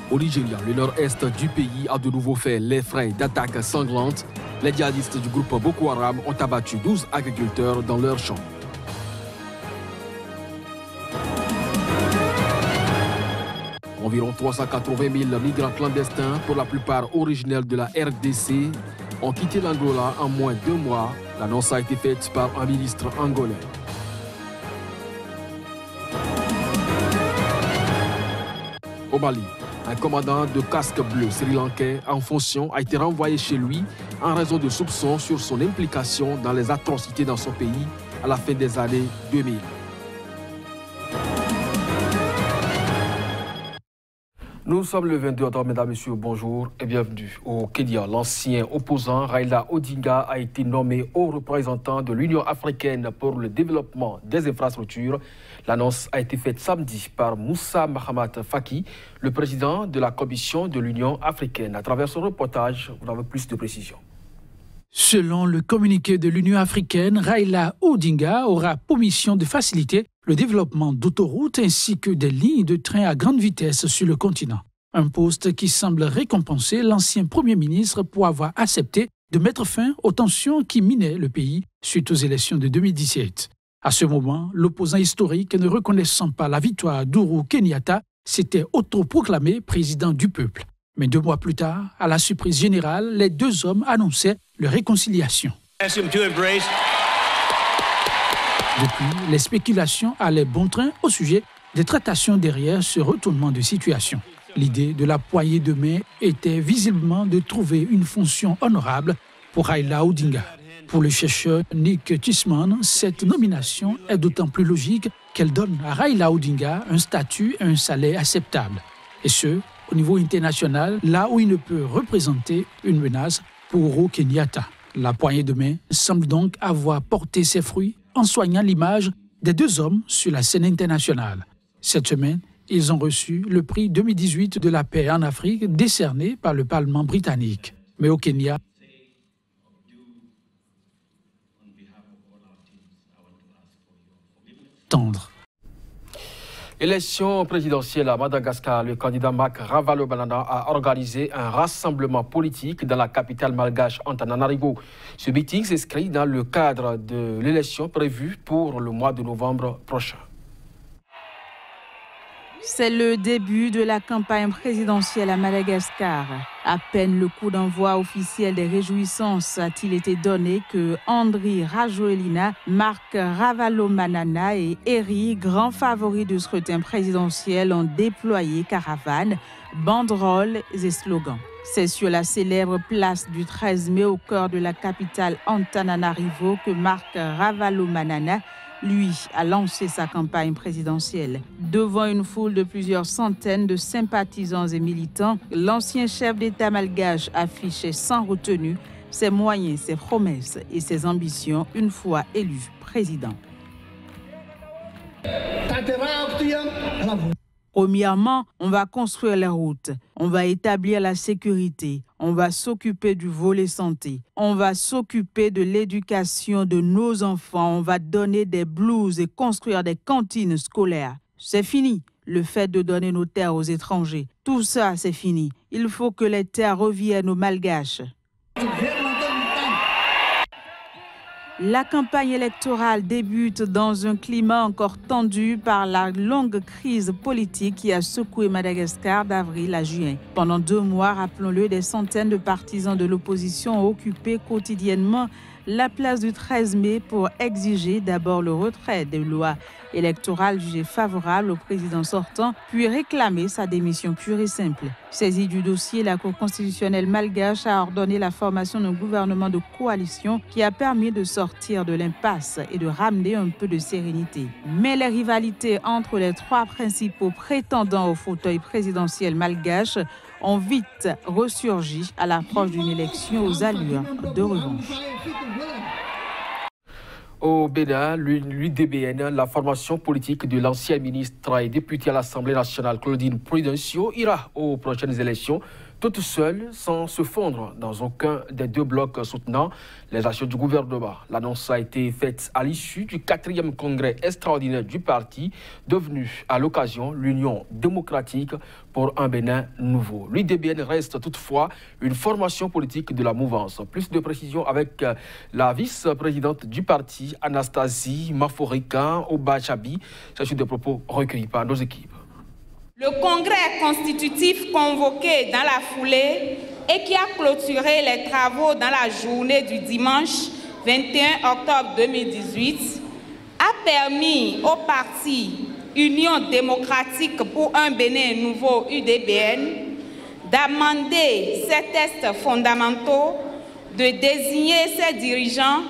Au Nigeria, le nord-est du pays a de nouveau fait les frais d'attaques sanglantes. Les djihadistes du groupe Boko Haram ont abattu 12 agriculteurs dans leurs champs. Environ 380 000 migrants clandestins, pour la plupart originaires de la RDC, ont quitté l'Angola en moins de 2 mois. L'annonce a été faite par un ministre angolais. Au Mali, un commandant de casque bleu sri-lankais en fonction a été renvoyé chez lui en raison de soupçons sur son implication dans les atrocités dans son pays à la fin des années 2000. Nous sommes le 22 octobre, mesdames et messieurs, bonjour et bienvenue. Au Kenya, l'ancien opposant Raila Odinga a été nommé haut représentant de l'Union africaine pour le développement des infrastructures. L'annonce a été faite samedi par Moussa Mahamat Faki, le président de la Commission de l'Union africaine. À travers ce reportage, vous avez plus de précisions. Selon le communiqué de l'Union africaine, Raila Odinga aura pour mission de faciliter le développement d'autoroutes ainsi que des lignes de train à grande vitesse sur le continent. Un poste qui semble récompenser l'ancien Premier ministre pour avoir accepté de mettre fin aux tensions qui minaient le pays suite aux élections de 2017. À ce moment, l'opposant historique, ne reconnaissant pas la victoire d'Ourou Kenyatta, s'était autoproclamé président du peuple. Mais 2 mois plus tard, à la surprise générale, les 2 hommes annonçaient leur réconciliation. Depuis, les spéculations allaient bon train au sujet des tractations derrière ce retournement de situation. L'idée de la poignée de main était visiblement de trouver une fonction honorable pour Raila Odinga. Pour le chercheur Nick Tisman, cette nomination est d'autant plus logique qu'elle donne à Raila Odinga un statut et un salaire acceptables. Et ce, au niveau international, là où il ne peut représenter une menace pour Ourou Kenyatta. La poignée de main semble donc avoir porté ses fruits en soignant l'image des 2 hommes sur la scène internationale. Cette semaine, ils ont reçu le prix 2018 de la paix en Afrique décerné par le Parlement britannique. Mais au Kenya, tendre. Élection présidentielle à Madagascar, le candidat Marc Ravalomanana a organisé un rassemblement politique dans la capitale malgache Antananarivo. Ce meeting s'inscrit dans le cadre de l'élection prévue pour le mois de novembre prochain. C'est le début de la campagne présidentielle à Madagascar. À peine le coup d'envoi officiel des réjouissances a-t-il été donné que Andry Rajoelina, Marc Ravalomanana et Eri, grands favoris du scrutin présidentiel, ont déployé caravanes, banderoles et slogans. C'est sur la célèbre place du 13 mai au cœur de la capitale Antananarivo que Marc Ravalomanana, lui, a lancé sa campagne présidentielle. Devant une foule de plusieurs centaines de sympathisants et militants, l'ancien chef d'État malgache affichait sans retenue ses moyens, ses promesses et ses ambitions une fois élu président. Premièrement, on va construire les routes, on va établir la sécurité, on va s'occuper du volet santé, on va s'occuper de l'éducation de nos enfants, on va donner des blouses et construire des cantines scolaires. C'est fini, le fait de donner nos terres aux étrangers. Tout ça, c'est fini. Il faut que les terres reviennent aux Malgaches. La campagne électorale débute dans un climat encore tendu par la longue crise politique qui a secoué Madagascar d'avril à juin. Pendant 2 mois, rappelons-le, des centaines de partisans de l'opposition ont occupé quotidiennement la place du 13 mai pour exiger d'abord le retrait des lois électorales jugées favorables au président sortant, puis réclamer sa démission pure et simple. Saisie du dossier, la Cour constitutionnelle malgache a ordonné la formation d'un gouvernement de coalition qui a permis de sortir de l'impasse et de ramener un peu de sérénité. Mais les rivalités entre les 3 principaux prétendants au fauteuil présidentiel malgache ont vite ressurgi à l'approche d'une élection aux allures de revanche. Au Bénin, l'UDBN, la formation politique de l'ancien ministre et député à l'Assemblée nationale Claudine Prudencio, ira aux prochaines élections toutes seules, sans se fondre dans aucun des deux blocs soutenant les actions du gouvernement. L'annonce a été faite à l'issue du 4e congrès extraordinaire du parti, devenu à l'occasion l'Union démocratique pour un Bénin nouveau. L'UDBN reste toutefois une formation politique de la mouvance. Plus de précisions avec la vice-présidente du parti, Anastasie Maforika Obachabi. C'est sur des propos recueillis par nos équipes. Le congrès constitutif convoqué dans la foulée et qui a clôturé les travaux dans la journée du dimanche 21 octobre 2018 a permis au parti Union démocratique pour un Bénin nouveau UDBN d'amender ses textes fondamentaux, de désigner ses dirigeants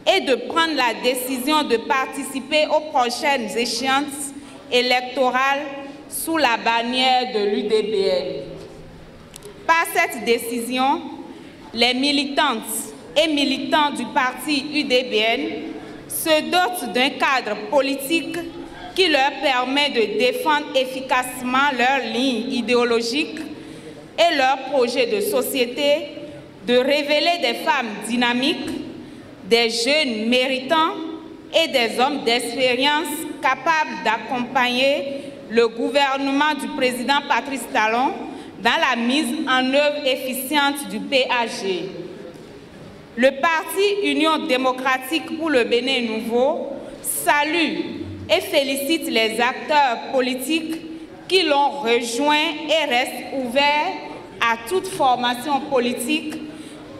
et de prendre la décision de participer aux prochaines échéances électorales sous la bannière de l'UDBN. Par cette décision, les militantes et militants du parti UDBN se dotent d'un cadre politique qui leur permet de défendre efficacement leurs lignes idéologiques et leurs projets de société, de révéler des femmes dynamiques, des jeunes méritants et des hommes d'expérience capables d'accompagner le gouvernement du président Patrice Talon dans la mise en œuvre efficiente du PAG. Le parti Union démocratique pour le Bénin nouveau salue et félicite les acteurs politiques qui l'ont rejoint et restent ouverts à toute formation politique,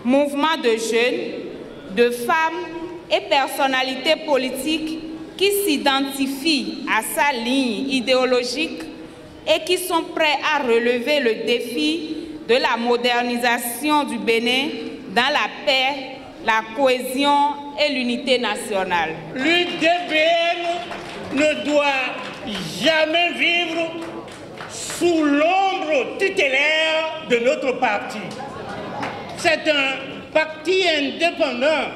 mouvement de jeunes, de femmes et personnalités politiques qui s'identifient à sa ligne idéologique et qui sont prêts à relever le défi de la modernisation du Bénin dans la paix, la cohésion et l'unité nationale. L'UDBN ne doit jamais vivre sous l'ombre tutélaire de notre parti. C'est un parti indépendant.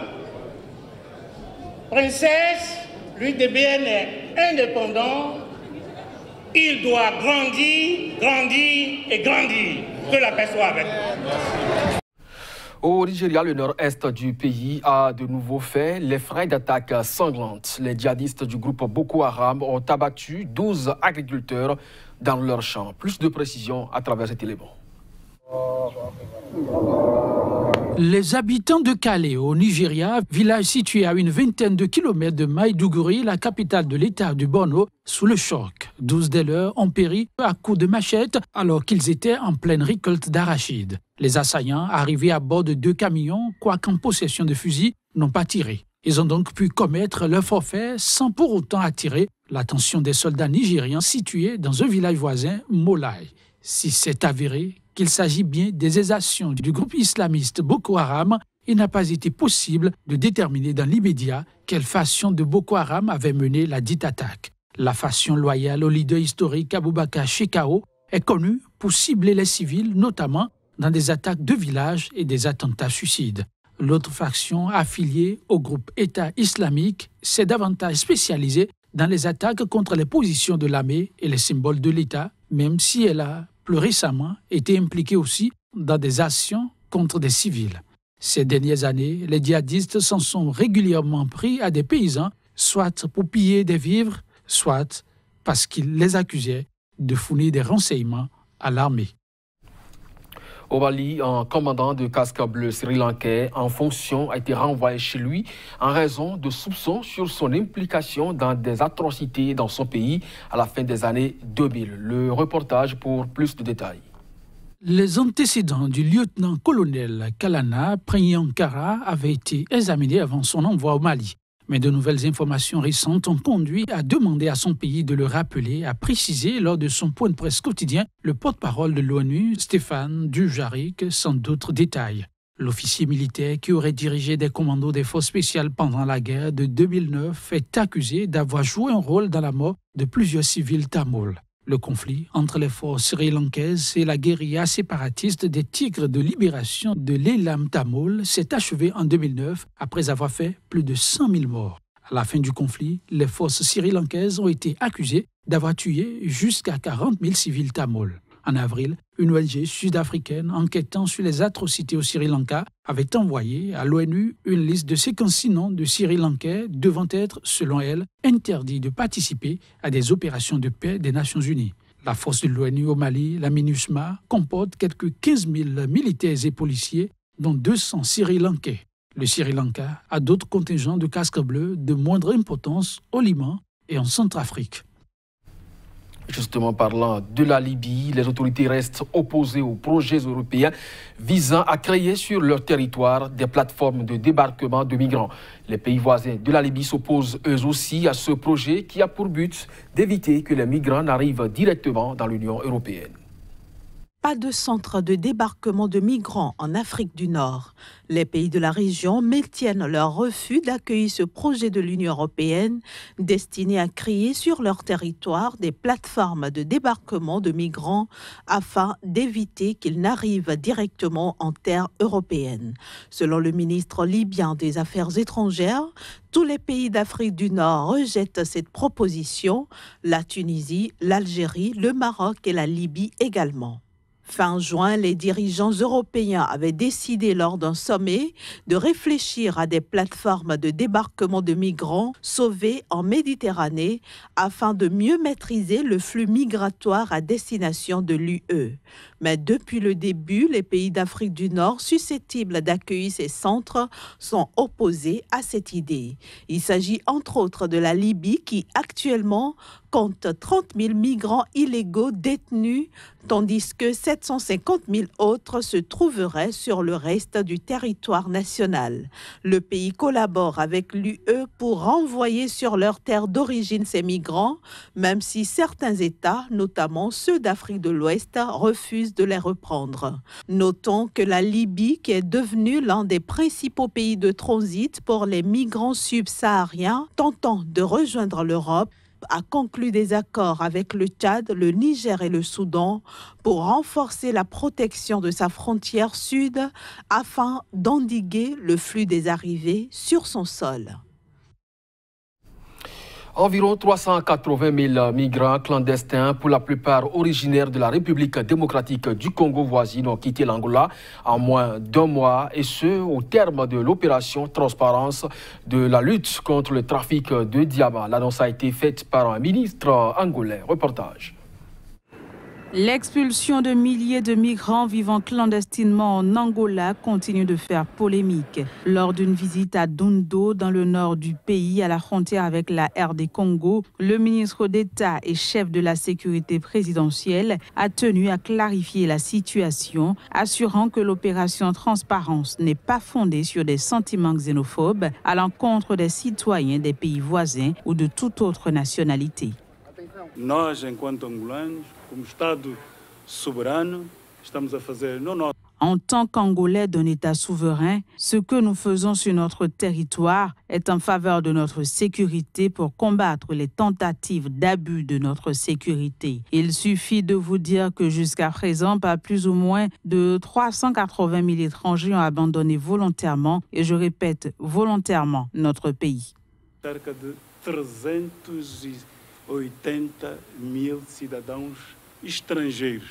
Princesse, l'UDBN est indépendant. Il doit grandir, grandir et grandir. Que la paix soit avec nous. Au Nigeria, le nord-est du pays a de nouveau fait les frais d'attaques sanglantes. Les djihadistes du groupe Boko Haram ont abattu 12 agriculteurs dans leurs champs. Plus de précisions à travers cet élément. Les habitants de Calais, au Nigeria, village situé à une vingtaine de kilomètres de Maïdougouri, la capitale de l'État du Borno, sous le choc. 12 des leurs ont péri à coups de machette alors qu'ils étaient en pleine récolte d'arachides. Les assaillants, arrivés à bord de 2 camions, quoiqu'en possession de fusils, n'ont pas tiré. Ils ont donc pu commettre leur forfait sans pour autant attirer l'attention des soldats nigérians situés dans un village voisin, Molai. Si c'est avéré qu'il s'agit bien des exactions du groupe islamiste Boko Haram, il n'a pas été possible de déterminer dans l'immédiat quelle faction de Boko Haram avait mené la dite attaque. La faction loyale au leader historique Aboubakar Shekau est connue pour cibler les civils, notamment dans des attaques de villages et des attentats suicides. L'autre faction affiliée au groupe État islamique s'est davantage spécialisée dans les attaques contre les positions de l'armée et les symboles de l'État, même si elle a plus récemment été impliquée aussi dans des actions contre des civils. Ces dernières années, les djihadistes s'en sont régulièrement pris à des paysans, soit pour piller des vivres, soit parce qu'ils les accusaient de fournir des renseignements à l'armée. Au Mali, un commandant de casque bleu sri-lankais en fonction a été renvoyé chez lui en raison de soupçons sur son implication dans des atrocités dans son pays à la fin des années 2000. Le reportage pour plus de détails. Les antécédents du lieutenant-colonel Kalana Prignankara avaient été examinés avant son envoi au Mali. Mais de nouvelles informations récentes ont conduit à demander à son pays de le rappeler, a précisé lors de son point de presse quotidien le porte-parole de l'ONU, Stéphane Dujarric, sans d'autres détails. L'officier militaire qui aurait dirigé des commandos des forces spéciales pendant la guerre de 2009 est accusé d'avoir joué un rôle dans la mort de plusieurs civils tamouls. Le conflit entre les forces sri-lankaises et la guérilla séparatiste des Tigres de libération de l'Elam tamoul s'est achevé en 2009 après avoir fait plus de 100 000 morts. À la fin du conflit, les forces sri-lankaises ont été accusées d'avoir tué jusqu'à 40 000 civils tamouls. En avril, une ONG sud-africaine enquêtant sur les atrocités au Sri Lanka avait envoyé à l'ONU une liste de 56 noms de Sri Lankais devant être, selon elle, interdits de participer à des opérations de paix des Nations Unies. La force de l'ONU au Mali, la MINUSMA, comporte quelques 15 000 militaires et policiers, dont 200 Sri Lankais. Le Sri Lanka a d'autres contingents de casques bleus de moindre importance au Liban et en Centrafrique. Justement, parlant de la Libye, les autorités restent opposées aux projets européens visant à créer sur leur territoire des plateformes de débarquement de migrants. Les pays voisins de la Libye s'opposent eux aussi à ce projet qui a pour but d'éviter que les migrants n'arrivent directement dans l'Union européenne. Pas de centre de débarquement de migrants en Afrique du Nord. Les pays de la région maintiennent leur refus d'accueillir ce projet de l'Union européenne destiné à créer sur leur territoire des plateformes de débarquement de migrants afin d'éviter qu'ils n'arrivent directement en terre européenne. Selon le ministre libyen des Affaires étrangères, tous les pays d'Afrique du Nord rejettent cette proposition, la Tunisie, l'Algérie, le Maroc et la Libye également. Fin juin, les dirigeants européens avaient décidé lors d'un sommet de réfléchir à des plateformes de débarquement de migrants sauvés en Méditerranée afin de mieux maîtriser le flux migratoire à destination de l'UE. Mais depuis le début, les pays d'Afrique du Nord susceptibles d'accueillir ces centres sont opposés à cette idée. Il s'agit entre autres de la Libye qui actuellement compte 30 000 migrants illégaux détenus, tandis que 750 000 autres se trouveraient sur le reste du territoire national. Le pays collabore avec l'UE pour renvoyer sur leur terre d'origine ces migrants, même si certains États, notamment ceux d'Afrique de l'Ouest, refusent de les reprendre. Notons que la Libye, qui est devenue l'un des principaux pays de transit pour les migrants subsahariens tentant de rejoindre l'Europe, a conclu des accords avec le Tchad, le Niger et le Soudan pour renforcer la protection de sa frontière sud afin d'endiguer le flux des arrivées sur son sol. Environ 380 000 migrants clandestins, pour la plupart originaires de la République démocratique du Congo voisine, ont quitté l'Angola en moins d'un mois, et ce, au terme de l'opération Transparence de la lutte contre le trafic de diamants. L'annonce a été faite par un ministre angolais. Reportage. L'expulsion de milliers de migrants vivant clandestinement en Angola continue de faire polémique. Lors d'une visite à Dundo, dans le nord du pays, à la frontière avec la RD Congo, le ministre d'État et chef de la sécurité présidentielle a tenu à clarifier la situation, assurant que l'opération Transparence n'est pas fondée sur des sentiments xénophobes à l'encontre des citoyens des pays voisins ou de toute autre nationalité. Nós, enquanto angolanos, como Estado soberano, estamos a fazer no nosso. En tant qu'Angolais d'un État souverain, ce que nous faisons sur notre territoire est en faveur de notre sécurité pour combattre les tentatives d'abus de notre sécurité. Il suffit de vous dire que jusqu'à présent, pas plus ou moins de 380 000 étrangers ont abandonné volontairement, et je répète, volontairement, notre pays. Cerca de 380 000 cidadãos estrangeiros.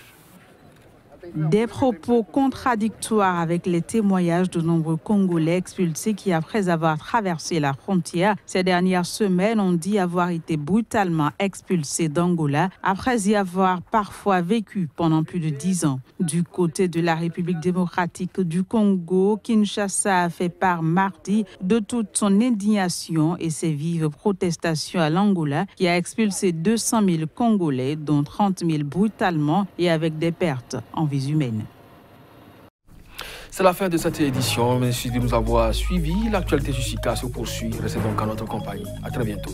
Des propos contradictoires avec les témoignages de nombreux Congolais expulsés qui, après avoir traversé la frontière ces dernières semaines, ont dit avoir été brutalement expulsés d'Angola après y avoir parfois vécu pendant plus de 10 ans. Du côté de la République démocratique du Congo, Kinshasa a fait part mardi de toute son indignation et ses vives protestations à l'Angola, qui a expulsé 200 000 Congolais, dont 30 000 brutalement et avec des pertes en vies humaines. C'est la fin de cette édition. Merci de nous avoir suivis. L'actualité sur SICA se poursuit. Restez donc à notre compagnie. À très bientôt.